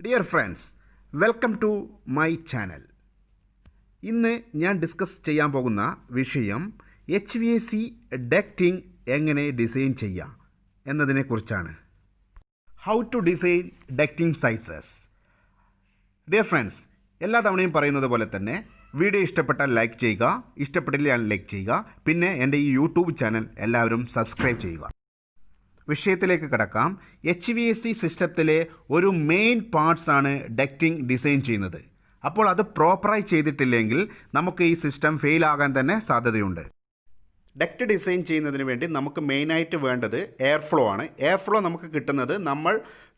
Dear friends, welcome to my channel. ഇന്ന് ഞാൻ discuss ചെയ്യാൻ പോകുന്ന വിഷയം HVAC ഡക്റ്റിംഗ് എങ്ങനെ ഡിസൈൻ ചെയ്യാം എന്നതിനെക്കുറിച്ചാണ്. How to design ducting sizes. Dear friends, എല്ലാ തവണയും പറയുന്നത് പോലെ തന്നെ വീഡിയോ ഇഷ്ടപ്പെട്ടാൽ ലൈക്ക് ചെയ്യുക, ഇഷ്ടപ്പെട്ടില്ല ലൈക്ക് ചെയ്യുക, പിന്നെ എൻ്റെ ഈ യൂട്യൂബ് ചാനൽ എല്ലാവരും സബ്സ്ക്രൈബ് ചെയ്യുക. വിഷയത്തിലേക്ക് കിടക്കാം. HVAC സിസ്റ്റത്തിലെ ഒരു മെയിൻ പാർട്സാണ് ഡക്റ്റിംഗ് ഡിസൈൻ ചെയ്യുന്നത്. അപ്പോൾ അത് പ്രോപ്പറായി ചെയ്തിട്ടില്ലെങ്കിൽ നമുക്ക് ഈ സിസ്റ്റം ഫെയിൽ ആകാൻ തന്നെ സാധ്യതയുണ്ട്. ഡക്റ്റ് ഡിസൈൻ ചെയ്യുന്നതിന് വേണ്ടി നമുക്ക് മെയിനായിട്ട് വേണ്ടത് എയർ ഫ്ലോ ആണ്. എയർ ഫ്ലോ നമുക്ക് കിട്ടുന്നത് നമ്മൾ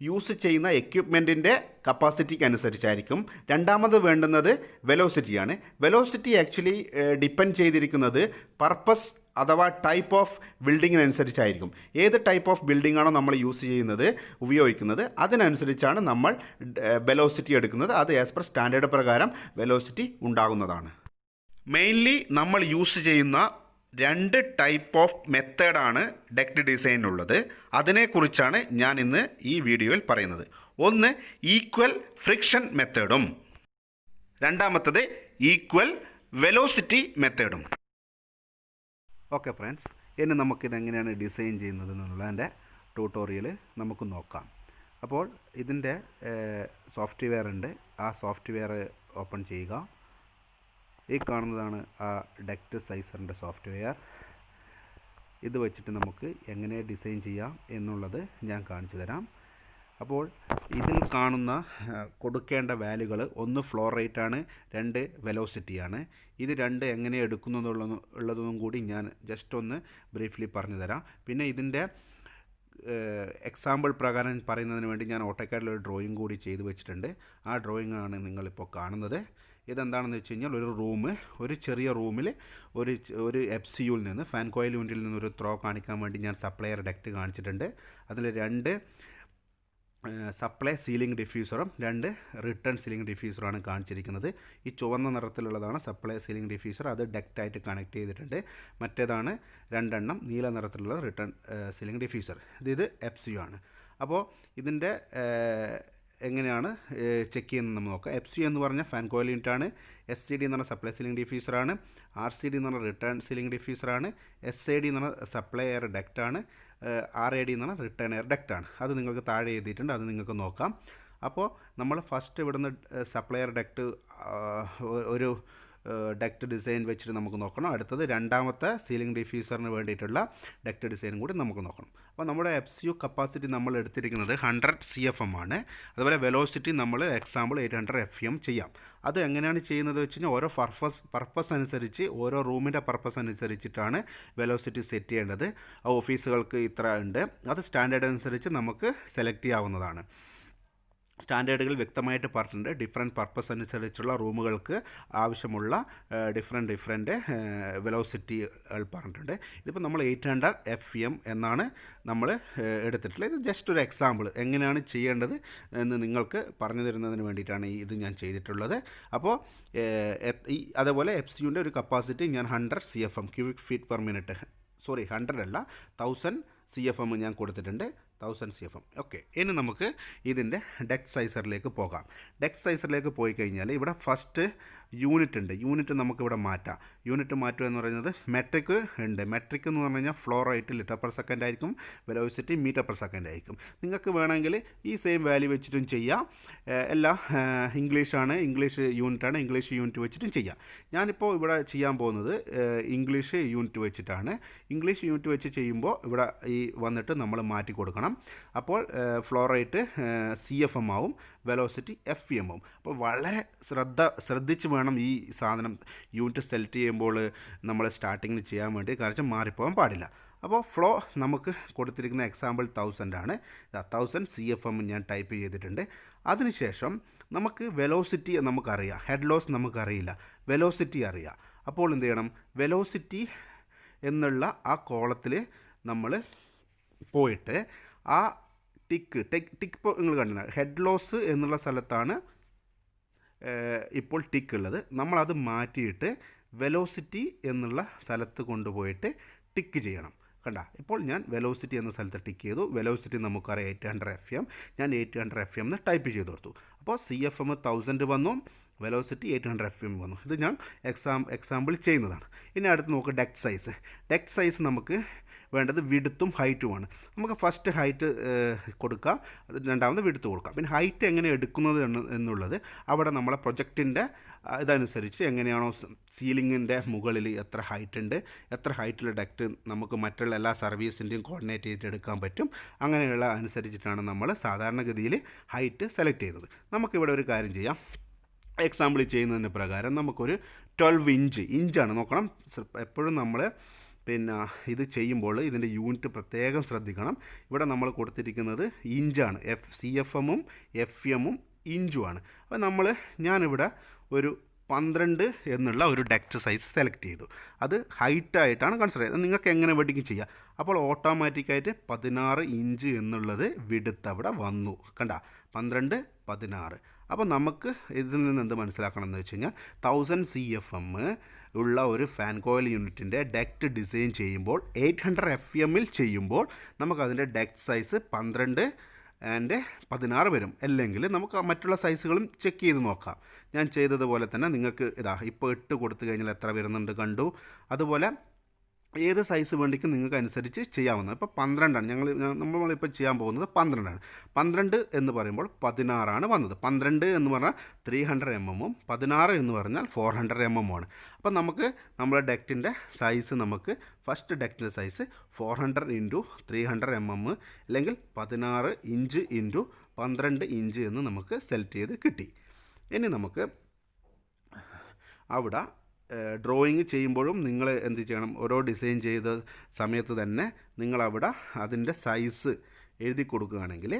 യൂസ് ചെയ്യുന്ന എക്യുപ്മെൻറ്റിൻ്റെ കപ്പാസിറ്റിക്ക് അനുസരിച്ചായിരിക്കും. രണ്ടാമത് വേണ്ടുന്നത് വെലോസിറ്റിയാണ്. വെലോസിറ്റി ആക്ച്വലി ഡിപ്പെൻഡ് ചെയ്തിരിക്കുന്നത് പർപ്പസ് അഥവാ ടൈപ്പ് ഓഫ് ബിൽഡിങ്ങിനനുസരിച്ചായിരിക്കും. ഏത് ടൈപ്പ് ഓഫ് ബിൽഡിംഗ് ആണോ നമ്മൾ യൂസ് ചെയ്യുന്നത്, ഉപയോഗിക്കുന്നത്, അതിനനുസരിച്ചാണ് നമ്മൾ വെലോസിറ്റി എടുക്കുന്നത്. അത് ആസ് പെർ സ്റ്റാൻഡേർഡ് പ്രകാരം വെലോസിറ്റി ഉണ്ടാകുന്നതാണ്. മെയിൻലി നമ്മൾ യൂസ് ചെയ്യുന്ന രണ്ട് ടൈപ്പ് ഓഫ് മെത്തേഡാണ് ഡക്റ്റ് ഡിസൈനിലുള്ളത്. അതിനെക്കുറിച്ചാണ് ഞാൻ ഇന്ന് ഈ വീഡിയോയിൽ പറയുന്നത്. ഒന്ന് ഈക്വൽ ഫ്രിക്ഷൻ മെത്തേഡും രണ്ടാമത്തത് ഈക്വൽ വെലോസിറ്റി മെത്തേഡും. ഓക്കെ ഫ്രണ്ട്സ്, ഇനി നമുക്കിതെങ്ങനെയാണ് ഡിസൈൻ ചെയ്യുന്നത് എന്നുള്ളതിൻ്റെ ട്യൂട്ടോറിയൽ നമുക്ക് നോക്കാം. അപ്പോൾ ഇതിൻ്റെ സോഫ്റ്റ്വെയർ ഉണ്ട്. ആ സോഫ്റ്റ്വെയർ ഓപ്പൺ ചെയ്യുക. ഈ കാണുന്നതാണ് ആ ഡക്റ്റ് സൈസറിൻ്റെ സോഫ്റ്റ്വെയർ. ഇത് വെച്ചിട്ട് നമുക്ക് എങ്ങനെ ഡിസൈൻ ചെയ്യാം എന്നുള്ളത് ഞാൻ കാണിച്ചു തരാം. അപ്പോൾ ഇതിൽ കാണുന്ന കൊടുക്കേണ്ട വാല്യൂകൾ ഒന്ന് ഫ്ലോ റേറ്റാണ്, രണ്ട് വെലോസിറ്റിയാണ്. ഇത് രണ്ട് എങ്ങനെ എടുക്കുന്നതുള്ളതും കൂടി ഞാൻ ജസ്റ്റ് ഒന്ന് ബ്രീഫ്ലി പറഞ്ഞു തരാം. പിന്നെ ഇതിൻ്റെ എക്സാമ്പിൾ പ്രകാരം പറയുന്നതിന് വേണ്ടി ഞാൻ ഓട്ടോകാഡിലൊരു ഡ്രോയിങ് കൂടി ചെയ്തു വെച്ചിട്ടുണ്ട്. ആ ഡ്രോയിങ് ആണ് നിങ്ങളിപ്പോൾ കാണുന്നത്. ഇതെന്താണെന്ന് വെച്ച് കഴിഞ്ഞാൽ ഒരു ചെറിയ റൂമിൽ ഒരു FCUവിൽ നിന്ന്, ഫാൻ കോയിൽ യൂണിറ്റിൽ നിന്ന് ഒരു ത്രോ കാണിക്കാൻ വേണ്ടി ഞാൻ സപ്ലയർ ഡക്റ്റ് കാണിച്ചിട്ടുണ്ട്. അതിൽ രണ്ട് സപ്ലൈ സീലിംഗ് ഡിഫ്യൂസറും രണ്ട് റിട്ടേൺ സീലിംഗ് ഡിഫ്യൂസറാണ് കാണിച്ചിരിക്കുന്നത്. ഈ ചുവന്ന നിറത്തിലുള്ളതാണ് സപ്ലൈ സീലിംഗ് ഡിഫ്യൂസർ. അത് ഡക്റ്റായിട്ട് കണക്ട് ചെയ്തിട്ടുണ്ട്. മറ്റേതാണ് രണ്ടെണ്ണം നീല നിറത്തിലുള്ള റിട്ടേൺ സീലിംഗ് ഡിഫ്യൂസർ. ഇത് FCU ആണ്. അപ്പോൾ ഇതിൻ്റെ എങ്ങനെയാണ് ചെക്ക് ചെയ്യുന്നത് നമ്മൾ നോക്കാം. FCU എന്ന് പറഞ്ഞാൽ ഫാൻ കോയിൽ യൂണിറ്റാണ്. SCD എന്ന് പറഞ്ഞാൽ സപ്ലൈ സീലിംഗ് ഡിഫ്യൂസറാണ്. RCD എന്ന് പറഞ്ഞാൽ റിട്ടേൺ സീലിംഗ് ഡിഫ്യൂസറാണ്. SAD എന്ന് പറഞ്ഞാൽ സപ്ലൈ എയർ ഡക്റ്റാണ്. RAD എന്ന് പറഞ്ഞാൽ റിട്ടേൺ എയർ ഡക്റ്റാണ്. അത് നിങ്ങൾക്ക് താഴെ എഴുതിയിട്ടുണ്ട്, അത് നിങ്ങൾക്ക് നോക്കാം. അപ്പോൾ നമ്മൾ ഫസ്റ്റ് ഇവിടുന്ന് സപ്ലയർ ഡക്റ്റ് ഒരു ഡക്റ്റ് ഡിസൈൻ വെച്ചിട്ട് നമുക്ക് നോക്കണം. അടുത്തത് രണ്ടാമത്തെ സീലിംഗ് ഡിഫ്യൂസറിന് വേണ്ടിയിട്ടുള്ള ഡക്റ്റ് ഡിസൈനും കൂടി നമുക്ക് നോക്കണം. അപ്പോൾ നമ്മുടെ FCU കപ്പാസിറ്റി നമ്മൾ എടുത്തിരിക്കുന്നത് 100 CFM ആണ്. അതുപോലെ വെലോസിറ്റി നമ്മൾ എക്സാമ്പിൾ 800 FEM ചെയ്യാം. അത് എങ്ങനെയാണ് ചെയ്യുന്നത് വെച്ച് കഴിഞ്ഞാൽ ഓരോ പർപ്പസ് അനുസരിച്ച്, ഓരോ റൂമിൻ്റെ പർപ്പസ് അനുസരിച്ചിട്ടാണ് വെലോസിറ്റി സെറ്റ് ചെയ്യേണ്ടത്. ഓഫീസുകൾക്ക് ഇത്ര ഉണ്ട്, അത് സ്റ്റാൻഡേർഡ് അനുസരിച്ച് നമുക്ക് സെലക്ട് ചെയ്യാവുന്നതാണ്. സ്റ്റാൻഡേർഡുകൾ വ്യക്തമായിട്ട് പറഞ്ഞിട്ടുണ്ട്. ഡിഫറെൻറ്റ് പർപ്പസ് അനുസരിച്ചുള്ള റൂമുകൾക്ക് ആവശ്യമുള്ള ഡിഫറെൻറ്റ് വെലോസിറ്റികൾ പറഞ്ഞിട്ടുണ്ട്. ഇതിപ്പോൾ നമ്മൾ 800 FEM എന്നാണ് നമ്മൾ എടുത്തിട്ടുള്ളത്. ഇത് ജസ്റ്റ് ഒരു എക്സാമ്പിൾ എങ്ങനെയാണ് ചെയ്യേണ്ടത് എന്ന് നിങ്ങൾക്ക് പറഞ്ഞു തരുന്നതിന് വേണ്ടിയിട്ടാണ് ഇത് ഞാൻ ചെയ്തിട്ടുള്ളത്. അപ്പോൾ അതേപോലെ FCUവിൻ്റെ ഒരു കപ്പാസിറ്റി ഞാൻ 100 CFM cubic feet per minute, 100 അല്ല 1000 CFM ഞാൻ കൊടുത്തിട്ടുണ്ട്. 1000 CFM. ഓക്കെ, ഇനി നമുക്ക് ഇതിൻ്റെ ഡക്റ്റ് സൈസറിലേക്ക് പോകാം. ഡക്റ്റ് സൈസറിലേക്ക് പോയി കഴിഞ്ഞാൽ ഇവിടെ ഫസ്റ്റ് യൂണിറ്റ് ഉണ്ട്. യൂണിറ്റ് നമുക്കിവിടെ മാറ്റാം. യൂണിറ്റ് മാറ്റുക എന്ന് പറയുന്നത് മെട്രിക് ഉണ്ട്. മെട്രിക് എന്ന് പറഞ്ഞു കഴിഞ്ഞാൽ flow rate litre per second ആയിരിക്കും, വെലോസിറ്റി മീറ്റർ പെർ സെക്കൻഡ് ആയിരിക്കും. നിങ്ങൾക്ക് വേണമെങ്കിൽ ഈ സെയിം വാല്യൂ വെച്ചിട്ടും ചെയ്യാം. എല്ലാം ഇംഗ്ലീഷാണ്, ഇംഗ്ലീഷ് യൂണിറ്റാണ്, ഇംഗ്ലീഷ് യൂണിറ്റ് വെച്ചിട്ടും ചെയ്യാം. ഞാനിപ്പോൾ ഇവിടെ ചെയ്യാൻ പോകുന്നത് ഇംഗ്ലീഷ് യൂണിറ്റ് വെച്ചിട്ടാണ്. ഇംഗ്ലീഷ് യൂണിറ്റ് വെച്ച് ചെയ്യുമ്പോൾ ഇവിടെ ഈ വന്നിട്ട് നമ്മൾ മാറ്റി കൊടുക്കണം. അപ്പോൾ ഫ്ലോ റേറ്റ് CFM ആവും, വെലോസിറ്റി FEM ആവും. അപ്പോൾ വളരെ ശ്രദ്ധിച്ച് വേണം ഈ സാധനം യൂണിറ്റ് സെലക്ട് ചെയ്യുമ്പോൾ നമ്മൾ സ്റ്റാർട്ടിങ്ങിൽ ചെയ്യാൻ വേണ്ടി, കാരണം മാറിപ്പോകാൻ പാടില്ല. അപ്പോൾ ഫ്ലോ നമുക്ക് കൊടുത്തിരിക്കുന്ന എക്സാമ്പിൾ 1000 ആണ്. 1000 CFM ഞാൻ ടൈപ്പ് ചെയ്തിട്ടുണ്ട്. അതിനുശേഷം നമുക്ക് വെലോസിറ്റി നമുക്കറിയാം, ഹെഡ് ലോസ് നമുക്കറിയില്ല, വെലോസിറ്റി അറിയാം. അപ്പോൾ എന്ത് ചെയ്യണം, വെലോസിറ്റി എന്നുള്ള ആ കോളത്തിൽ നമ്മൾ പോയിട്ട് ആ ടിക്ക് ഇപ്പോൾ നിങ്ങൾ കണ്ടില്ല, ഹെഡ് ലോസ് എന്നുള്ള സ്ഥലത്താണ് ഇപ്പോൾ ടിക്ക് ഉള്ളത്. നമ്മളത് മാറ്റിയിട്ട് വെലോസിറ്റി എന്നുള്ള സ്ഥലത്ത് കൊണ്ടുപോയിട്ട് ടിക്ക് ചെയ്യണം. കണ്ട. ഇപ്പോൾ ഞാൻ വെലോസിറ്റി എന്ന സ്ഥലത്ത് ടിക്ക് ചെയ്തു. വെലോസിറ്റി നമുക്കറിയാം 800 FM. ഞാൻ 800 FM എന്ന് ടൈപ്പ് ചെയ്ത് കൊടുത്തു. അപ്പോൾ CFM 1000 വന്നു, വെലോസിറ്റി 800 FM വന്നു. ഇത് ഞാൻ എക്സാമ്പിൾ ചെയ്യുന്നതാണ്. ഇനി അടുത്ത് നോക്കുക ഡക്റ്റ് സൈസ്. ഡക്റ്റ് സൈസ് നമുക്ക് വേണ്ടത് വിഡ്ത്തും ഹൈറ്റുമാണ്. നമുക്ക് ഫസ്റ്റ് ഹൈറ്റ് കൊടുക്കാം, രണ്ടാമത് വിഡ്ത്ത് കൊടുക്കാം. പിന്നെ ഹൈറ്റ് എങ്ങനെ എടുക്കുന്നത് എന്നുള്ളത് അവിടെ നമ്മളെ പ്രൊജക്റ്റിൻ്റെ ഇതനുസരിച്ച് എങ്ങനെയാണോ സീലിങ്ങിൻ്റെ മുകളിൽ എത്ര ഹൈറ്റ് ഉണ്ട്, എത്ര ഹൈറ്റുള്ള ഡക്റ്റ് നമുക്ക് മറ്റുള്ള എല്ലാ സർവീസിൻ്റെയും കോർഡിനേറ്റ് ചെയ്തിട്ട് എടുക്കാൻ പറ്റും, അങ്ങനെയുള്ള അനുസരിച്ചിട്ടാണ് നമ്മൾ സാധാരണഗതിയിൽ ഹൈറ്റ് സെലക്ട് ചെയ്യുന്നത്. നമുക്കിവിടെ ഒരു കാര്യം ചെയ്യാം. എക്സാമ്പിൾ ചെയ്യുന്നതിന് പ്രകാരം നമുക്കൊരു 12 ഇഞ്ചാണ് നോക്കണം. എപ്പോഴും നമ്മൾ പിന്നെ ഇത് ചെയ്യുമ്പോൾ ഇതിൻ്റെ യൂണിറ്റ് പ്രത്യേകം ശ്രദ്ധിക്കണം. ഇവിടെ നമ്മൾ കൊടുത്തിരിക്കുന്നത് ഇഞ്ചാണ്. CFM-ഉം FM-ഉം ഇഞ്ചുമാണ്. അപ്പോൾ ഞാനിവിടെ ഒരു 12 എന്നുള്ള ഒരു ഡക്റ്റ് സൈസ് സെലക്ട് ചെയ്തു. അത് ഹൈറ്റായിട്ടാണ് കൺസിഡർ ചെയ്തത്. നിങ്ങൾക്ക് എങ്ങനെ വേണമെങ്കിലും ചെയ്യാം. അപ്പോൾ ഓട്ടോമാറ്റിക്കായിട്ട് 16 ഇഞ്ച് എന്നുള്ളത് വിഡ്ത്ത് അവിടെ വന്നു. കണ്ട, 12, 16. അപ്പോൾ നമുക്ക് ഇതിൽ നിന്ന് എന്ത് മനസ്സിലാക്കണം എന്ന് വെച്ച് കഴിഞ്ഞാൽ 1000 CFM ഉള്ള ഒരു ഫാൻ കോയിൽ യൂണിറ്റിൻ്റെ ഡക്റ്റ് ഡിസൈൻ ചെയ്യുമ്പോൾ 800 FMൽ ചെയ്യുമ്പോൾ നമുക്കതിൻ്റെ ഡക്റ്റ് സൈസ് 12 ആൻഡ് 16 വരും. അല്ലെങ്കിൽ നമുക്ക് മറ്റുള്ള സൈസുകളും ചെക്ക് ചെയ്ത് നോക്കാം. ഞാൻ ചെയ്തതുപോലെ തന്നെ നിങ്ങൾക്ക് ഇപ്പോൾ 8 കൊടുത്തു കഴിഞ്ഞാൽ എത്ര വരുന്നുണ്ട് കണ്ടു. അതുപോലെ ഏത് സൈസ് വേണ്ടിക്കും നിങ്ങൾക്ക് അനുസരിച്ച് ചെയ്യാവുന്നത്. ഇപ്പോൾ 12ആണ് നമ്മളിപ്പോൾ ചെയ്യാൻ പോകുന്നത് 12ആണ്. 12 എന്ന് പറയുമ്പോൾ 16 വന്നത്. 12 എന്ന് പറഞ്ഞാൽ 300 mm-ഉം 16 എന്ന് പറഞ്ഞാൽ 400 mm-ഉമാണ്. അപ്പോൾ നമുക്ക് നമ്മുടെ ഡക്റ്റിൻ്റെ സൈസ് നമുക്ക് ഫസ്റ്റ് ഡക്റ്റിൻ്റെ സൈസ് 400 × 300 mm അല്ലെങ്കിൽ 16 ഇഞ്ച് × 12 ഇഞ്ച് എന്ന് നമുക്ക് സെലക്ട് ചെയ്ത് കിട്ടി. ഇനി നമുക്ക് അവിടെ ഡ്രോയിങ് ചെയ്യുമ്പോഴും നിങ്ങൾ എന്ത് ചെയ്യണം, ഓരോ ഡിസൈൻ ചെയ്ത സമയത്ത് തന്നെ നിങ്ങളവിടെ അതിൻ്റെ സൈസ് എഴുതി കൊടുക്കുകയാണെങ്കിൽ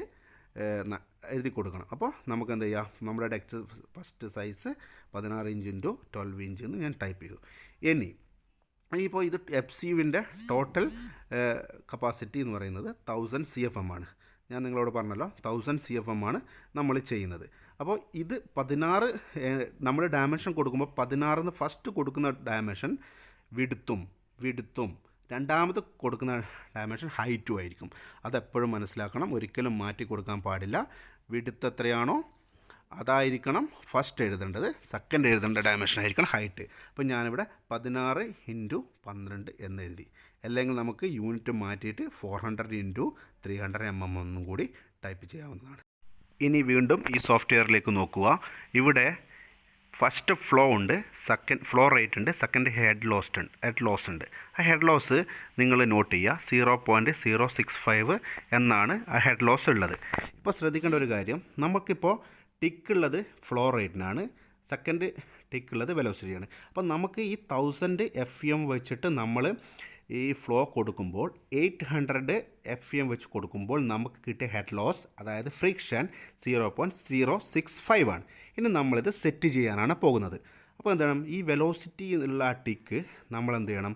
എഴുതി കൊടുക്കണം. അപ്പോൾ നമുക്ക് എന്ത് ചെയ്യാം, നമ്മുടെ duct first size 16 inch × 12 inch എന്ന് ഞാൻ ടൈപ്പ് ചെയ്തു. ഇനിയിപ്പോൾ ഇത് FCUവിൻ്റെ ടോട്ടൽ കപ്പാസിറ്റി എന്ന് പറയുന്നത് 1000 CFM ആണ്. ഞാൻ നിങ്ങളോട് പറഞ്ഞല്ലോ 1000 CFM ആണ് നമ്മൾ ചെയ്യുന്നത്. അപ്പോൾ ഇത് 16 നമ്മൾ ഡയമെൻഷൻ കൊടുക്കുമ്പോൾ 16 ഫസ്റ്റ് കൊടുക്കുന്ന ഡയമെൻഷൻ വിഡ്ത്തും രണ്ടാമത് കൊടുക്കുന്ന ഡയമെൻഷൻ ഹൈറ്റും ആയിരിക്കും. അതെപ്പോഴും മനസ്സിലാക്കണം. ഒരിക്കലും മാറ്റി കൊടുക്കാൻ പാടില്ല. വിഡ്ത്ത് എത്രയാണോ അതായിരിക്കണം ഫസ്റ്റ് എഴുതേണ്ടത്. സെക്കൻഡ് എഴുതേണ്ട ഡയമെൻഷൻ ആയിരിക്കണം ഹൈറ്റ്. അപ്പോൾ ഞാനിവിടെ 16 × 12 എന്നെഴുതി. അല്ലെങ്കിൽ നമുക്ക് യൂണിറ്റ് മാറ്റിയിട്ട് 400 × 300 mm ഒന്നും കൂടി ടൈപ്പ് ചെയ്യാവുന്നതാണ്. ഇനി വീണ്ടും ഈ സോഫ്റ്റ്വെയറിലേക്ക് നോക്കുക. ഇവിടെ ഫസ്റ്റ് ഫ്ലോ ഉണ്ട്, സെക്കൻഡ് ഫ്ലോ റേറ്റ് ഉണ്ട്, സെക്കൻഡ് ഹെഡ് ലോസ് ഉണ്ട്. ആ ഹെഡ് ലോസ് നിങ്ങൾ നോട്ട് ചെയ്യുക. 0.065 എന്നാണ് ആ ഹെഡ് ലോസ് ഉള്ളത്. ഇപ്പോൾ ശ്രദ്ധിക്കേണ്ട ഒരു കാര്യം, നമുക്കിപ്പോൾ ടിക്കുള്ളത് ഫ്ലോ റേറ്റിനാണ്, സെക്കൻഡ് ടിക്കുള്ളത് വെലോസിറ്റിയാണ്. അപ്പോൾ നമുക്ക് ഈ 1000 FM വെച്ചിട്ട് നമ്മൾ ഈ ഫ്ലോ കൊടുക്കുമ്പോൾ 800 FM വെച്ച് കൊടുക്കുമ്പോൾ നമുക്ക് കിട്ടിയ ഹെഡ് ലോസ്, അതായത് ഫ്രിക്ഷൻ 0.065 ആണ്. ഇനി നമ്മളിത് സെറ്റ് ചെയ്യാനാണ് പോകുന്നത്. അപ്പോൾ എന്താണ്, ഈ വെലോസിറ്റി ഉള്ള ആ ടിക്ക് നമ്മൾ എന്ത് ചെയ്യണം,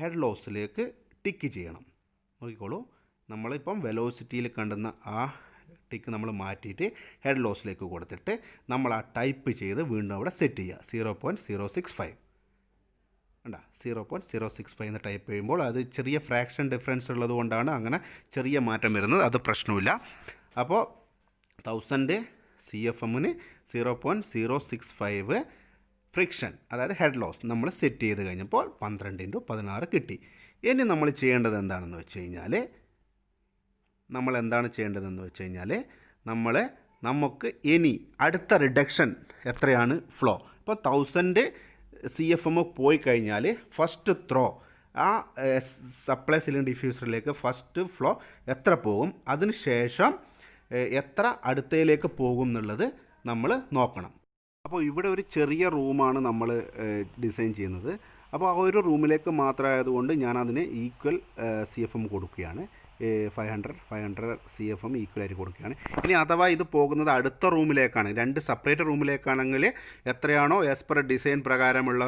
ഹെഡ് ലോസിലേക്ക് ടിക്ക് ചെയ്യണം. നോക്കിക്കോളൂ, നമ്മളിപ്പം വെലോസിറ്റിയിൽ കണ്ടുന്ന ആ ടിക്ക് നമ്മൾ മാറ്റിയിട്ട് ഹെഡ് ലോസിലേക്ക് കൊടുത്തിട്ട് നമ്മൾ ആ ടൈപ്പ് ചെയ്ത് വീണ്ടും അവിടെ സെറ്റ് ചെയ്യുക. 0.065 കണ്ട, 0.065 എന്ന് ടൈപ്പ് ചെയ്യുമ്പോൾ അത് ചെറിയ ഫ്രാക്ഷൻ ഡിഫറൻസ് ഉള്ളത് കൊണ്ടാണ് അങ്ങനെ ചെറിയ മാറ്റം വരുന്നത്. അത് പ്രശ്നമില്ല. അപ്പോൾ 1000 CFM-ന് 0.065 ഫ്രിക്ഷൻ, അതായത് ഹെഡ് ലോസ് നമ്മൾ സെറ്റ് ചെയ്ത് കഴിഞ്ഞപ്പോൾ 12 × 16 കിട്ടി. ഇനി നമ്മൾ ചെയ്യേണ്ടത് എന്താണെന്ന് വെച്ച് കഴിഞ്ഞാൽ നമുക്ക് ഇനി അടുത്ത റിഡക്ഷൻ എത്രയാണ് ഫ്ലോ. ഇപ്പോൾ 1000 CFM പോയി കഴിഞ്ഞാൽ ഫസ്റ്റ് ത്രോ ആ സപ്ലൈ സിലിണ്ടർ ഡിഫ്യൂസറിലേക്ക് ഫസ്റ്റ് ഫ്ലോ എത്ര പോകും, അതിന് ശേഷം എത്ര അടുത്തയിലേക്ക് പോകും എന്നുള്ളത് നമ്മൾ നോക്കണം. അപ്പോൾ ഇവിടെ ഒരു ചെറിയ റൂമാണ് നമ്മൾ ഡിസൈൻ ചെയ്യുന്നത്. അപ്പോൾ ആ ഒരു റൂമിലേക്ക് മാത്രമായതുകൊണ്ട് ഞാനതിന് ഈക്വൽ CFM കൊടുക്കുകയാണ്. 500 CFM ഈക്വലായിട്ട് കൊടുക്കുകയാണ്. ഇനി അഥവാ ഇത് പോകുന്നത് അടുത്ത റൂമിലേക്കാണ്, 2 സെപ്പറേറ്റ് റൂമിലേക്കാണെങ്കിൽ എത്രയാണോ ആസ് പെർ ഡിസൈൻ പ്രകാരമുള്ള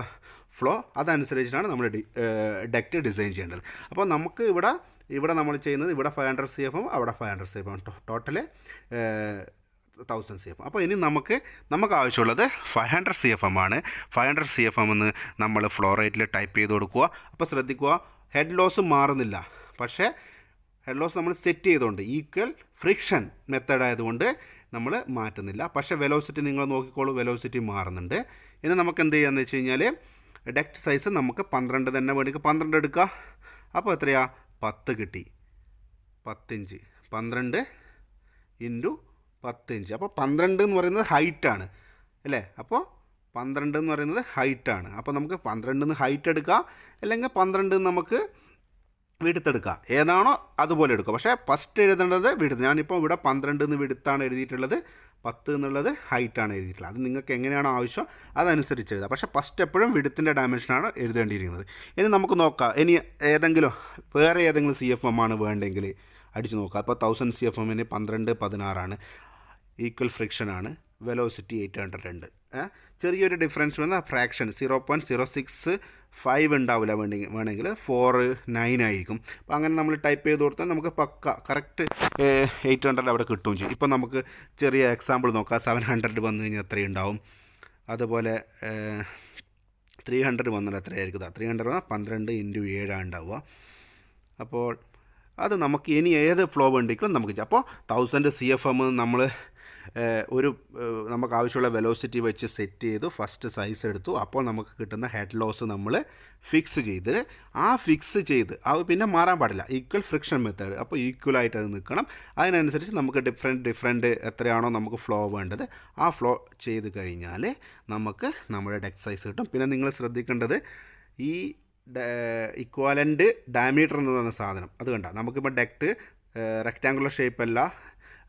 ഫ്ലോ അതനുസരിച്ചിട്ടാണ് നമ്മൾ ഡക്റ്റ് ഡിസൈൻ ചെയ്യേണ്ടത്. അപ്പോൾ നമുക്ക് ഇവിടെ നമ്മൾ ചെയ്യുന്നത് ഇവിടെ 500 CFM, അവിടെ 500 CFM, ടോട്ടല് 1000 CFM. അപ്പോൾ ഇനി നമുക്ക് ആവശ്യമുള്ളത് 500 CFM ആണ്. 500 CFM എന്ന് നമ്മൾ ഫ്ലോ റേറ്റിൽ ടൈപ്പ് ചെയ്ത് കൊടുക്കുക. അപ്പോൾ ശ്രദ്ധിക്കുക, ഹെഡ് ലോസ് മാറുന്നില്ല, പക്ഷേ ഹെഡ് ലോസ് നമ്മൾ സെറ്റ് ചെയ്തുകൊണ്ട് ഈക്വൽ ഫ്രിക്ഷൻ മെത്തേഡ് ആയതുകൊണ്ട് നമ്മൾ മാറ്റുന്നില്ല. പക്ഷേ വെലോസിറ്റി നിങ്ങൾ നോക്കിക്കോളൂ, വെലോസിറ്റി മാറുന്നുണ്ട്. ഇനി നമുക്ക് എന്ത് ചെയ്യാമെന്ന് വെച്ച് കഴിഞ്ഞാൽ ഡക്റ്റ് സൈസ് നമുക്ക് 12 തന്നെ വേണമെങ്കിൽ 12 എടുക്കുക. അപ്പോൾ എത്രയാ 10 കിട്ടി, 10 ഇഞ്ച്, 12 ഇൻറ്റു 10 ഇഞ്ച്. അപ്പോൾ 12 എന്ന് പറയുന്നത് ഹൈറ്റാണ് അല്ലേ? അപ്പോൾ 12 എന്ന് പറയുന്നത് ഹൈറ്റാണ്. അപ്പോൾ നമുക്ക് 12 ഹൈറ്റ് എടുക്കാം, അല്ലെങ്കിൽ 12 നമുക്ക് വിടുത്തെടുക്കുക, ഏതാണോ അതുപോലെ എടുക്കുക. പക്ഷേ ഫസ്റ്റ് എഴുതേണ്ടത് വിടുത്ത്. ഞാനിപ്പോൾ ഇവിടെ 12 വിടുത്താണ് എഴുതിയിട്ടുള്ളത്, 10 എന്നുള്ളത് ഹൈറ്റാണ് എഴുതിയിട്ടുള്ളത്. അത് നിങ്ങൾക്ക് എങ്ങനെയാണോ ആവശ്യം അതനുസരിച്ച് എഴുതാം. പക്ഷേ ഫസ്റ്റ് എപ്പോഴും വിടുത്തിൻ്റെ ഡയമെൻഷനാണ് എഴുതേണ്ടിയിരിക്കുന്നത്. ഇനി നമുക്ക് നോക്കാം, ഇനി വേറെ ഏതെങ്കിലും CFM ആണ് വേണ്ടെങ്കിൽ അടിച്ച് നോക്കാം. അപ്പോൾ 1000 CFMന് 12 16 ഈക്വൽ ഫ്രിക്ഷനാണ്, വെലോസിറ്റി 800 ചെറിയൊരു ഡിഫറൻസ് വന്ന ഫ്രാക്ഷൻ 0.065 ഉണ്ടാവില്ല, വേണമെങ്കിൽ 4.9 ആയിരിക്കും. അപ്പോൾ അങ്ങനെ നമ്മൾ ടൈപ്പ് ചെയ്ത് കൊടുത്താൽ നമുക്ക് പക്ക കറക്റ്റ് 800 അവിടെ കിട്ടുകയും ചെയ്യും. ഇപ്പോൾ നമുക്ക് ചെറിയ എക്സാമ്പിൾ നോക്കാം. 700 വന്നു കഴിഞ്ഞാൽ എത്രയുണ്ടാവും, അതുപോലെ 300 വന്നാൽ എത്രയായിരിക്കും? 300 വന്നാൽ 12 × 7 ഉണ്ടാവുക. അപ്പോൾ അത് നമുക്ക് ഇനി ഏത് ഫ്ലോ വേണ്ടിക്കും നമുക്ക് ചെയ്യാം. അപ്പോൾ 1000 CFM നമ്മൾ നമുക്ക് ആവശ്യമുള്ള വെലോസിറ്റി വെച്ച് സെറ്റ് ചെയ്തു, ഫസ്റ്റ് സൈസ് എടുത്തു. അപ്പോൾ നമുക്ക് കിട്ടുന്ന ഹെഡ് ലോസ് നമ്മൾ ഫിക്സ് ചെയ്ത് പിന്നെ മാറാൻ പാടില്ല, ഈക്വൽ ഫ്രിക്ഷൻ മെത്തേഡ്. അപ്പോൾ ഈക്വലായിട്ട് അത് നിൽക്കണം. അതിനനുസരിച്ച് നമുക്ക് ഡിഫറെൻറ്റ് എത്രയാണോ നമുക്ക് ഫ്ലോ വേണ്ടത് ആ ഫ്ലോ ചെയ്ത് കഴിഞ്ഞാൽ നമുക്ക് നമ്മുടെ ഡെക്ട് സൈസ് കിട്ടും. പിന്നെ നിങ്ങൾ ശ്രദ്ധിക്കേണ്ടത് ഈ ഇക്വാലൻ്റ് ഡയമീറ്റർ എന്ന് പറയുന്ന സാധനം അത് കണ്ട. നമുക്കിപ്പോൾ ഡെക്ട് റെക്റ്റാങ്കുലർ ഷേപ്പല്ല,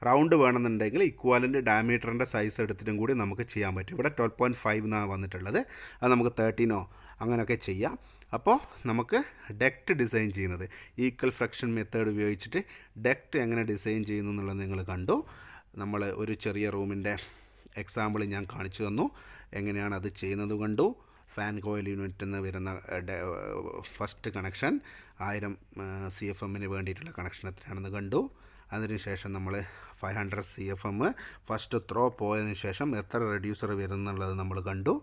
റൗണ്ട് വേണമെന്നുണ്ടെങ്കിൽ ഇക്വാലൻ്റ് ഡയമീറ്ററിൻ്റെ സൈസ് എടുത്തിട്ടും കൂടി നമുക്ക് ചെയ്യാൻ പറ്റും. ഇവിടെ 12.5 എന്നാണ് വന്നിട്ടുള്ളത്, അത് നമുക്ക് 13 അങ്ങനെയൊക്കെ ചെയ്യാം. അപ്പോൾ നമുക്ക് ഡക്റ്റ് ഡിസൈൻ ചെയ്യുന്നത് ഈക്വൽ ഫ്രിക്ഷൻ മെത്തേഡ് ഉപയോഗിച്ചിട്ട് ഡക്റ്റ് എങ്ങനെ ഡിസൈൻ ചെയ്യുന്നു എന്നുള്ളത് നിങ്ങൾ കണ്ടു. നമ്മൾ ഒരു ചെറിയ റൂമിൻ്റെ എക്സാമ്പിൾ ഞാൻ കാണിച്ചു തന്നു, എങ്ങനെയാണ് അത് ചെയ്യുന്നത് കണ്ടു. ഫാൻ കോയിൽ യൂണിറ്റിൽ നിന്ന് വരുന്ന ഫസ്റ്റ് കണക്ഷൻ 1000 CFMന് വേണ്ടിയിട്ടുള്ള കണക്ഷൻ എത്രയാണെന്ന് കണ്ടു. അതിനുശേഷം നമ്മൾ 500 CFM ഫസ്റ്റ് ത്രോ പോയതിന് ശേഷം എത്ര റെഡ്യൂസർ വരുന്നുള്ളത് നമ്മൾ കണ്ടു.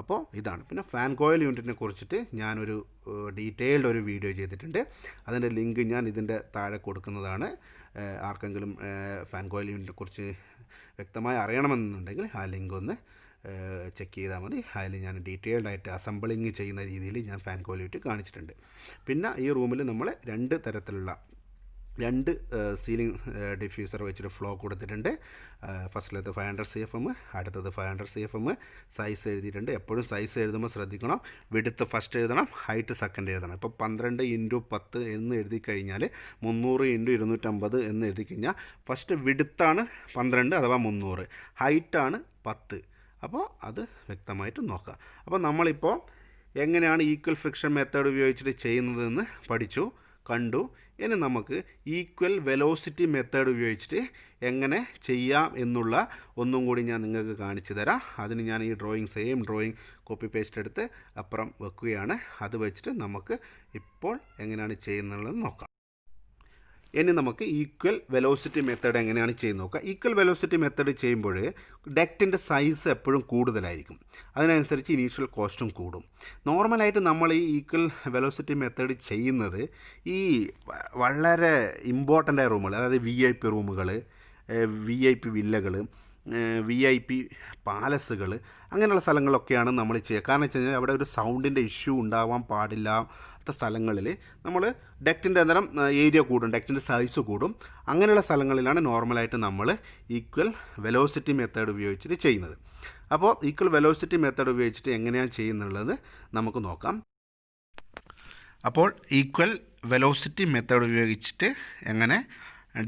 അപ്പോൾ ഇതാണ്. പിന്നെ ഫാൻ കോയിൽ യൂണിറ്റിനെ കുറിച്ചിട്ട് ഞാനൊരു ഡീറ്റെയിൽഡ് ഒരു വീഡിയോ ചെയ്തിട്ടുണ്ട്, അതിൻ്റെ ലിങ്ക് ഞാൻ ഇതിൻ്റെ താഴെ കൊടുക്കുന്നതാണ്. ആർക്കെങ്കിലും ഫാൻ കോയിൽ യൂണിറ്റിനെ കുറിച്ച് വ്യക്തമായി അറിയണമെന്നുണ്ടെങ്കിൽ ആ ലിങ്ക് ഒന്ന് ചെക്ക് ചെയ്താൽ മതി. അതിൽ ഞാൻ ഡീറ്റെയിൽഡ് ആയിട്ട് അസംബിളിങ് ചെയ്യുന്ന രീതിയിൽ ഞാൻ ഫാൻ കോയിൽ യൂണിറ്റ് കാണിച്ചിട്ടുണ്ട്. പിന്നെ ഈ റൂമിൽ നമ്മൾ 2 തരത്തിലുള്ള 2 സീലിംഗ് ഡിഫ്യൂസർ വെച്ചിട്ട് ഫ്ലോ കൊടുത്തിട്ടുണ്ട്. ഫസ്റ്റിലത്തെ 500 CFM, അടുത്തത് 500 CFM. സൈസ് എഴുതിയിട്ടുണ്ട്. എപ്പോഴും സൈസ് എഴുതുമ്പോൾ ശ്രദ്ധിക്കണം, വിഡ്ത്ത് ഫസ്റ്റ് എഴുതണം, ഹൈറ്റ് സെക്കൻഡ് എഴുതണം. ഇപ്പോൾ 12 × 10 എന്ന് എഴുതി കഴിഞ്ഞാൽ 300 × 250 എന്ന് എഴുതി കഴിഞ്ഞാൽ ഫസ്റ്റ് വിഡ്ത്താണ് 12 അഥവാ 300, ഹൈറ്റാണ് 10. അപ്പോൾ അത് വ്യക്തമായിട്ട് നോക്കാം. അപ്പോൾ നമ്മളിപ്പോൾ എങ്ങനെയാണ് ഈക്വൽ ഫ്രിക്ഷൻ മെത്തേഡ് ഉപയോഗിച്ചിട്ട് ചെയ്യുന്നതെന്ന് പഠിച്ചു, കണ്ടു. ഇനി നമുക്ക് ഈക്വൽ വെലോസിറ്റി മെത്തേഡ് ഉപയോഗിച്ചിട്ട് എങ്ങനെ ചെയ്യാം എന്നുള്ള ഒന്നും കൂടി ഞാൻ നിങ്ങൾക്ക് കാണിച്ചു തരാം. അതിന് ഞാൻ ഈ സെയിം ഡ്രോയിങ് കോപ്പി പേസ്റ്റ് എടുത്ത് അപ്പുറം വെക്കുകയാണ്. അത് വെച്ചിട്ട് നമുക്ക് ഇപ്പോൾ എങ്ങനെയാണ് ചെയ്യുന്നുള്ളത് നോക്കാം. ഇനി നമുക്ക് ഈക്വൽ വെലോസിറ്റി മെത്തേഡ് എങ്ങനെയാണ് ചെയ്ത് നോക്കുക. ഈക്വൽ വെലോസിറ്റി മെത്തേഡ് ചെയ്യുമ്പോൾ ഡക്റ്റിൻ്റെ സൈസ് എപ്പോഴും കൂടുതലായിരിക്കും, അതിനനുസരിച്ച് ഇനീഷ്യൽ കോസ്റ്റും കൂടും. നോർമലായിട്ട് നമ്മൾ ഈ ഈക്വൽ വെലോസിറ്റി മെത്തേഡ് ചെയ്യുന്നത് ഈ വളരെ ഇമ്പോർട്ടൻ്റ് ആയ റൂമുകൾ, അതായത് VIP റൂമുകൾ, VIP വില്ലകൾ, VIP പാലസുകൾ, അങ്ങനെയുള്ള സ്ഥലങ്ങളൊക്കെയാണ് നമ്മൾ ചെയ്യുക. കാരണം വെച്ച് കഴിഞ്ഞാൽ അവിടെ ഒരു സൗണ്ടിൻ്റെ ഇഷ്യൂ ഉണ്ടാവാൻ പാടില്ലാത്ത സ്ഥലങ്ങളിൽ നമ്മൾ ഡക്റ്റിൻ്റെ അന്നേരം ഏരിയ കൂടും, ഡക്റ്റിൻ്റെ സൈസ് കൂടും. അങ്ങനെയുള്ള സ്ഥലങ്ങളിലാണ് നോർമലായിട്ട് നമ്മൾ ഈക്വൽ വെലോസിറ്റി മെത്തേഡ് ഉപയോഗിച്ചിട്ട് ചെയ്യുന്നത്. അപ്പോൾ ഈക്വൽ വെലോസിറ്റി മെത്തേഡ് ഉപയോഗിച്ചിട്ട് എങ്ങനെയാണ് ചെയ്യുന്നുള്ളത് നമുക്ക് നോക്കാം. അപ്പോൾ ഈക്വൽ വെലോസിറ്റി മെത്തേഡ് ഉപയോഗിച്ചിട്ട് എങ്ങനെ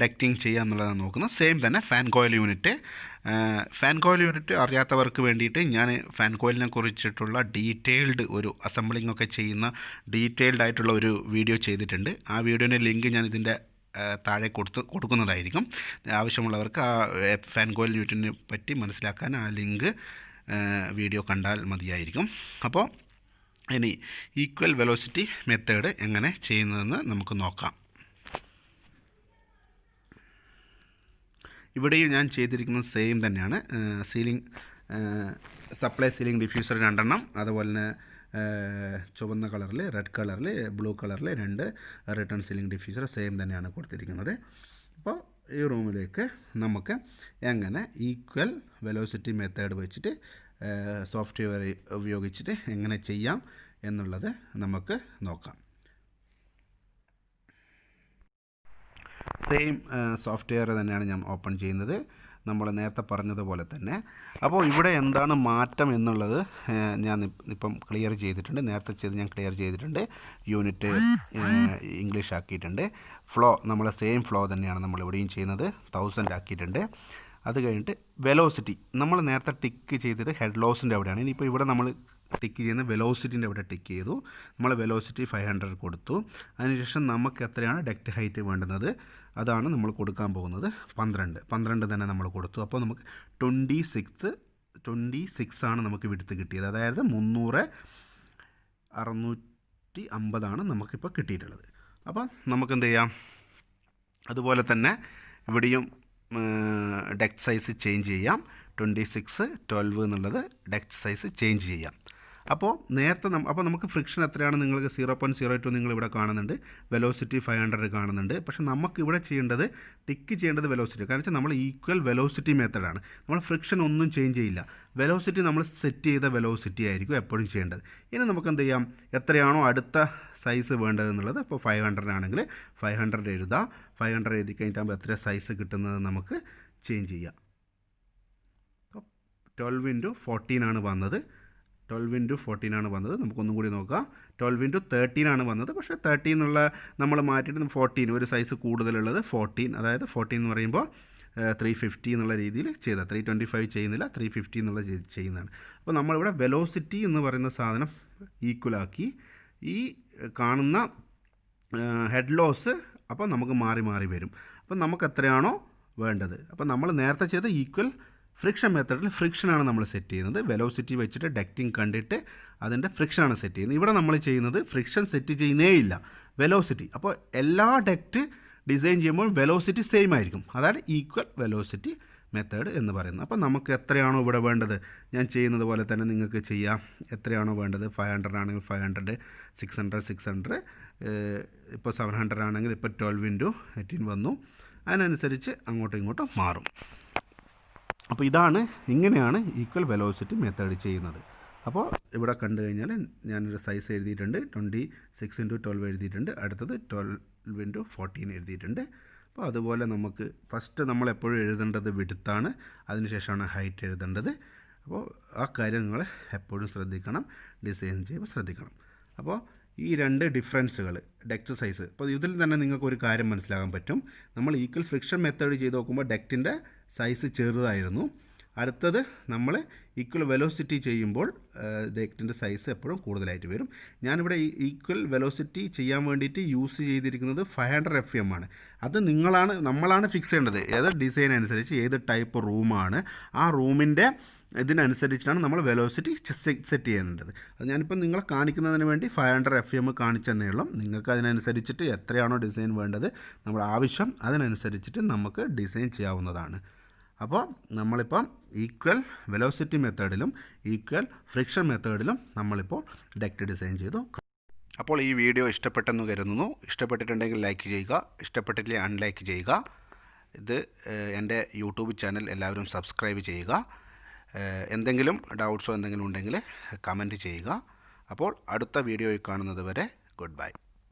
ഡക്റ്റിംഗ് ചെയ്യുക എന്നുള്ളതാണ് നോക്കുന്നത്. സെയിം തന്നെ ഫാൻ കോയിൽ യൂണിറ്റ് അറിയാത്തവർക്ക് വേണ്ടിയിട്ട് ഞാൻ ഫാൻ കോയിലിനെ കുറിച്ചിട്ടുള്ള ഡീറ്റെയിൽഡ് ഒരു അസംബ്ലിംഗ് ഒക്കെ ചെയ്യുന്ന ഡീറ്റെയിൽഡ് ആയിട്ടുള്ള ഒരു വീഡിയോ ചെയ്തിട്ടുണ്ട്. ആ വീഡിയോൻ്റെ ലിങ്ക് ഞാൻ ഇതിൻ്റെ താഴെ കൊടുക്കുന്നതായിരിക്കും. ആവശ്യമുള്ളവർക്ക് ആ ഫാൻ കോയിൽ യൂണിറ്റിനെ പറ്റി മനസ്സിലാക്കാൻ ആ ലിങ്ക് വീഡിയോ കണ്ടാൽ മതിയായിരിക്കും. അപ്പോൾ ഇനി ഈക്വൽ വെലോസിറ്റി മെത്തേഡ് എങ്ങനെ ചെയ്യുന്നതെന്ന് നമുക്ക് നോക്കാം. ഇവിടെയും ഞാൻ ചെയ്തിരിക്കുന്നത് സെയിം തന്നെയാണ്. സപ്ലൈ സീലിംഗ് ഡിഫ്യൂസർ 2 എണ്ണം, അതുപോലെ തന്നെ ചുവന്ന കളറിൽ, റെഡ് കളറിൽ, ബ്ലൂ കളറിൽ 2 റിട്ടേൺ സീലിംഗ് ഡിഫ്യൂസർ സെയിം തന്നെയാണ് കൊടുത്തിരിക്കുന്നത്. അപ്പോൾ ഈ റൂമിലേക്ക് നമുക്ക് എങ്ങനെ ഈക്വൽ വെലോസിറ്റി മെത്തേഡ് വെച്ചിട്ട് സോഫ്റ്റ്വെയർ ഉപയോഗിച്ചിട്ട് എങ്ങനെ ചെയ്യാം എന്നുള്ളത് നമുക്ക് നോക്കാം. സെയിം സോഫ്റ്റ്വെയർ തന്നെയാണ് ഞാൻ ഓപ്പൺ ചെയ്യുന്നത്, നമ്മൾ നേരത്തെ പറഞ്ഞതുപോലെ തന്നെ. അപ്പോൾ ഇവിടെ എന്താണ് മാറ്റം എന്നുള്ളത് ഞാൻ ഇപ്പം ക്ലിയർ ചെയ്തിട്ടുണ്ട്. നേരത്തെ ചെയ്ത് ഞാൻ ക്ലിയർ ചെയ്തിട്ടുണ്ട്. യൂണിറ്റ് ഇംഗ്ലീഷ് ആക്കിയിട്ടുണ്ട്. ഫ്ലോ നമ്മൾ സെയിം ഫ്ലോ തന്നെയാണ് നമ്മളിവിടെയും ചെയ്യുന്നത്, 1000 ആക്കിയിട്ടുണ്ട്. അത് കഴിഞ്ഞിട്ട് വെലോസിറ്റി നമ്മൾ നേരത്തെ ടിക്ക് ചെയ്തത് ഹെഡ് ലോസിൻ്റെ അവിടെയാണ്. ഇനിയിപ്പോൾ ഇവിടെ നമ്മൾ ടിക്ക് ചെയ്യുന്ന വെലോസിറ്റിൻ്റെ അവിടെ ടിക്ക് ചെയ്തു. നമ്മൾ വെലോസിറ്റി 500 കൊടുത്തു. അതിനുശേഷം നമുക്ക് എത്രയാണ് ഡക്റ്റ് ഹൈറ്റ് വേണ്ടുന്നത് അതാണ് നമ്മൾ കൊടുക്കാൻ പോകുന്നത്. 12 തന്നെ നമ്മൾ കൊടുത്തു. അപ്പോൾ നമുക്ക് 26 ആണ് നമുക്ക് വിടുത്ത് കിട്ടിയത്. അതായത് 650 നമുക്കിപ്പോൾ കിട്ടിയിട്ടുള്ളത്. അപ്പോൾ നമുക്ക് എന്ത് ചെയ്യാം, അതുപോലെ തന്നെ ഇവിടെയും ഡക്റ്റ് സൈസ് ചേഞ്ച് ചെയ്യാം. 26, 12 എന്നുള്ളത് ഡക്റ്റ് സൈസ് ചേഞ്ച് ചെയ്യാം. അപ്പോൾ നേരത്തെ അപ്പോൾ നമുക്ക് ഫ്രിക്ഷൻ എത്രയാണ് നിങ്ങൾക്ക് 0.02 നിങ്ങളിവിടെ കാണുന്നുണ്ട്, വെലോസിറ്റി 500 കാണുന്നുണ്ട്. പക്ഷേ നമുക്ക് ഇവിടെ ചെയ്യേണ്ടത് ടിക്ക് ചെയ്യേണ്ടത് വെലോസിറ്റി. കാരണം വെച്ചാൽ നമ്മൾ ഈക്വൽ വെലോസിറ്റി മെത്തേഡാണ്. നമ്മൾ ഫ്രിക്ഷൻ ഒന്നും ചേഞ്ച് ചെയ്യില്ല. വെലോസിറ്റി നമ്മൾ സെറ്റ് ചെയ്ത വെലോസിറ്റി ആയിരിക്കും എപ്പോഴും ചെയ്യേണ്ടത്. ഇനി നമുക്ക് എന്ത് ചെയ്യാം, എത്രയാണോ അടുത്ത സൈസ് വേണ്ടതെന്നുള്ളത്, ഇപ്പോൾ 500 ആണെങ്കിൽ 500 എഴുതാം. 500 എഴുതി കഴിഞ്ഞിട്ടാകുമ്പോൾ എത്ര സൈസ് കിട്ടുന്നത് നമുക്ക് ചേഞ്ച് ചെയ്യാം. 12 × 14 ആണ് വന്നത്. 12 × 14 ആണ് വന്നത്. നമുക്കൊന്നും കൂടി നോക്കാം. 12 × 13 ആണ് വന്നത്. പക്ഷേ 13 എന്നുള്ള നമ്മൾ മാറ്റിയിട്ട് 14 ഒരു സൈസ് കൂടുതലുള്ളത് 14, അതായത് 14 എന്ന് പറയുമ്പോൾ 350 എന്നുള്ള രീതിയിൽ ചെയ്താൽ 325 ചെയ്യുന്നില്ല, 350 എന്നുള്ള ചെയ്യുന്നതാണ്. അപ്പോൾ നമ്മളിവിടെ വെലോസിറ്റി എന്ന് പറയുന്ന സാധനം ഈക്വലാക്കി ഈ കാണുന്ന ഹെഡ് ലോസ് അപ്പോൾ നമുക്ക് മാറി മാറി വരും. അപ്പോൾ നമുക്ക് എത്രയാണോ വേണ്ടത്, അപ്പോൾ നമ്മൾ നേരത്തെ ചെയ്ത ഈക്വൽ ഫ്രിക്ഷൻ മെത്തേഡിൽ ഫ്രിക്ഷനാണ് നമ്മൾ സെറ്റ് ചെയ്യുന്നത്. വെലോസിറ്റി വെച്ചിട്ട് ഡക്റ്റിംഗ് കണ്ടിട്ട് അതിൻ്റെ ഫ്രിക്ഷനാണ് സെറ്റ് ചെയ്യുന്നത്. ഇവിടെ നമ്മൾ ചെയ്യുന്നത് ഫ്രിക്ഷൻ സെറ്റ് ചെയ്യുന്നേ ഇല്ല, വെലോസിറ്റി. അപ്പോൾ എല്ലാ ഡക്റ്റ് ഡിസൈൻ ചെയ്യുമ്പോൾ വെലോസിറ്റി സെയിം ആയിരിക്കും. അതാണ് ഈക്വൽ വെലോസിറ്റി മെത്തേഡ് എന്ന് പറയുന്നത്. അപ്പോൾ നമുക്ക് എത്രയാണോ ഇവിടെ വേണ്ടത്, ഞാൻ ചെയ്യുന്നത് പോലെ തന്നെ നിങ്ങൾക്ക് ചെയ്യാം. എത്രയാണോ വേണ്ടത്, 500 ആണെങ്കിൽ 500, 600, 600, ഇപ്പോൾ 700 ആണെങ്കിൽ ഇപ്പോൾ 12 × 18 വന്നു. അതിനനുസരിച്ച് അങ്ങോട്ടും ഇങ്ങോട്ടും മാറും. അപ്പോൾ ഇങ്ങനെയാണ് ഈക്വൽ വെലോസിറ്റി മെത്തേഡ് ചെയ്യുന്നത്. അപ്പോൾ ഇവിടെ കണ്ടു കഴിഞ്ഞാൽ ഞാനൊരു സൈസ് എഴുതിയിട്ടുണ്ട്, 26 × 12 എഴുതിയിട്ടുണ്ട്. അടുത്തത് 12 × 14 എഴുതിയിട്ടുണ്ട്. അപ്പോൾ അതുപോലെ നമുക്ക് ഫസ്റ്റ് നമ്മൾ എപ്പോഴും എഴുതേണ്ടത് വിഡ്ത്താണ്, അതിനുശേഷമാണ് ഹൈറ്റ് എഴുതേണ്ടത്. അപ്പോൾ ആ കാര്യം നിങ്ങൾ എപ്പോഴും ശ്രദ്ധിക്കണം, ഡിസൈൻ ചെയ്യുമ്പോൾ ശ്രദ്ധിക്കണം. അപ്പോൾ ഈ 2 ഡിഫറൻസുകൾ ഡക്റ്റ് സൈസ്, അപ്പോൾ ഇതിൽ തന്നെ നിങ്ങൾക്ക് ഒരു കാര്യം മനസ്സിലാക്കാൻ പറ്റും. നമ്മൾ ഈക്വൽ ഫ്രിക്ഷൻ മെത്തേഡ് ചെയ്ത് നോക്കുമ്പോൾ ഡക്റ്റിൻ്റെ സൈസ് ചെറുതായിരുന്നു. അടുത്തത് നമ്മൾ ഈക്വൽ വെലോസിറ്റി ചെയ്യുമ്പോൾ ഡക്റ്റിൻ്റെ സൈസ് എപ്പോഴും കൂടുതലായിട്ട് വരും. ഞാനിവിടെ ഈക്വൽ വെലോസിറ്റി ചെയ്യാൻ വേണ്ടിയിട്ട് യൂസ് ചെയ്തിരിക്കുന്നത് 500 FM ആണ്. അത് നമ്മളാണ് ഫിക്സ് ചെയ്യേണ്ടത്. ഏത് ഡിസൈൻ അനുസരിച്ച് ഏത് ടൈപ്പ് റൂമാണ് ആ റൂമിൻ്റെ ഇതിനനുസരിച്ചാണ് നമ്മൾ വെലോസിറ്റി സെറ്റ് ചെയ്യേണ്ടത്. അത് ഞാനിപ്പോൾ നിങ്ങളെ കാണിക്കുന്നതിന് വേണ്ടി 500 FM കാണിച്ചെന്നേ ഉള്ളൂ. നിങ്ങൾക്ക് അതിനനുസരിച്ചിട്ട് എത്രയാണോ ഡിസൈൻ വേണ്ടത്, നമ്മുടെ ആവശ്യം അതിനനുസരിച്ചിട്ട് നമുക്ക് ഡിസൈൻ ചെയ്യാവുന്നതാണ്. അപ്പോൾ നമ്മളിപ്പം ഈക്വൽ വെലോസിറ്റി മെത്തേഡിലും ഈക്വൽ ഫ്രിക്ഷൻ മെത്തേഡിലും നമ്മളിപ്പോൾ ഡക്റ്റ് ഡിസൈൻ ചെയ്തു. അപ്പോൾ ഈ വീഡിയോ ഇഷ്ടപ്പെട്ടെന്ന് കരുതുന്നു. ഇഷ്ടപ്പെട്ടിട്ടുണ്ടെങ്കിൽ ലൈക്ക് ചെയ്യുക, ഇഷ്ടപ്പെട്ടില്ലെങ്കിൽ അൺലൈക്ക് ചെയ്യുക. ഇത് എൻ്റെ യൂട്യൂബ് ചാനൽ എല്ലാവരും സബ്സ്ക്രൈബ് ചെയ്യുക. എന്തെങ്കിലും ഡൗട്ട്സോ എന്തെങ്കിലും ഉണ്ടെങ്കിൽ കമൻറ്റ് ചെയ്യുക. അപ്പോൾ അടുത്ത വീഡിയോയിൽ കാണുന്നത് വരെ ഗുഡ് ബൈ.